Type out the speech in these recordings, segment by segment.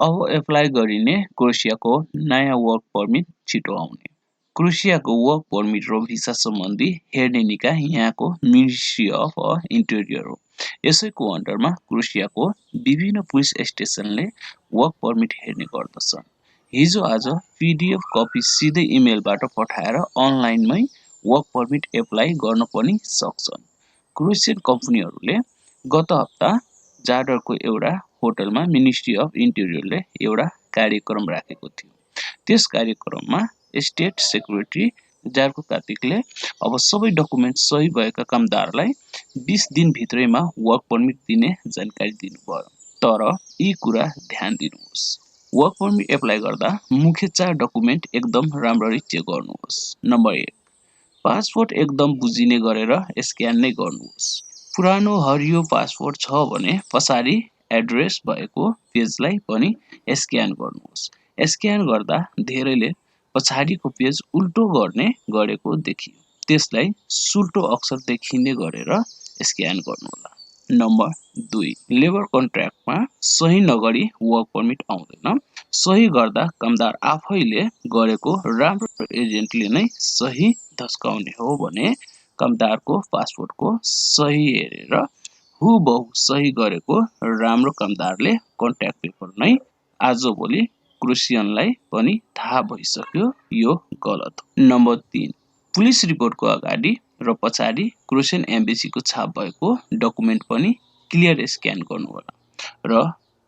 अब एप्लाई गरिने क्रोएसियाको नयाँ वर्क पर्मिट छिटो आउने। क्रोएसियाको वर्क पर्मिट र भिसा सम्बन्धी हेर्ने निकाय यहाँको मिनिस्ट्री अफ इन्टेरियर हो। यसैको अन्डरमा क्रोएसियाको विभिन्न पुलिस स्टेसनले वर्क पर्मिट हेर्ने गर्दछन्। हिजो आज पीडीएफ कपी सिधै इमेलबाट पठाएर अनलाइनमै वर्क पर्मिट एप्लाई गर्न पनि सक्छन्। क्रोएसियन कम्पनीहरूले गत हप्ता जाडरको एउटा होटलमा मिनिस्ट्री अफ इन्टेरियरले एउटा कार्यक्रम राखेको थियो। त्यस कार्यक्रममा स्टेट सेक्रेटरी जार्को कार्तिकले अब सबै डकुमेन्ट सही भएका कामदारलाई 20 दिनभित्रैमा वर्क पर्मिट दिने जानकारी दिनुभयो। तर यी कुरा ध्यान दिनुहोस्। वर्क पर्मिट एप्लाई गर्दा मुख्य 4 डकुमेन्ट एकदम राम्ररी चेक गर्नुहोस्। नम्बर 1, पासपोर्ट एकदम बुझिने गरेर स्क्यान नै गर्नुहोस्। पुरानो हरियो पासपोर्ट छ भने पछाडि एड्रेस भएको पेजलाई पनि स्क्यान गर्नुहोस्। स्क्यान गर्दा धेरैले पछाडिको पेज उल्टो गरेको देखियो। त्यसलाई सुल्टो अक्षर देखिने गरेर स्क्यान गर्नुहोला। नम्बर 2, लेबर कन्ट्र्याक्टमा सही नगरी वर्क पर्मिट आउँदैन। सही गर्दा कामदार आफैले गरेको राम्रो एजेन्टले नै सही धस्काउने हो भने कामदारको पासपोर्टको सही हेरेर हुबहु सही गरेको राम्रो कामदारले कन्ट्र्याक्ट पेपर नै आजभोलि क्रोएसियनलाई पनि थाहा भइसक्यो यो गलत हो। नम्बर 3, पुलिस रिपोर्टको अगाडि र पछाडि क्रोएसियन एम्बेसीको छाप भएको डकुमेन्ट पनि क्लियर स्क्यान गर्नुहोला। र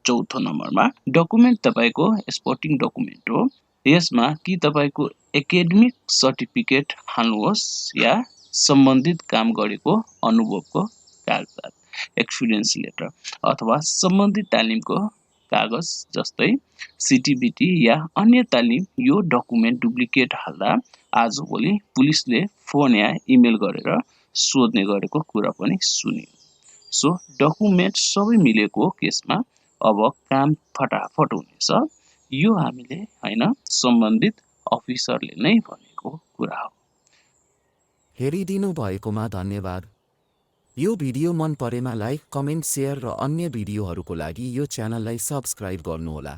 चौथो नम्बरमा डकुमेन्ट तपाईँको स्पोर्टिङ डकुमेन्ट हो। यसमा कि तपाईँको एकाडेमिक सर्टिफिकेट हाल्नुहोस् या सम्बन्धित काम गरेको अनुभवको कागजात, एक्सपिरियन्स लेटर अथवा सम्बन्धित तालिमको कागज जस्तै सिटिबिटी या अन्य तालिम। यो डकुमेन्ट डुप्लिकेट हाल्दा आजभोलि पुलिसले फोन या इमेल गरेर सोध्ने गरेको कुरा पनि सुनियो। सो डकुमेन्ट सबै मिलेको केसमा अब काम फटाफट हुनेछ। यो हामीले हैन, सम्बन्धित अफिसरले नै भनेको कुरा हो। हेरिदिनु भएकोमा धन्यवाद। यो भिडियो मन परेमा लाइक, कमेन्ट, सेयर र अन्य भिडियोहरूको लागि यो च्यानललाई सब्स्क्राइब गर्नुहोला।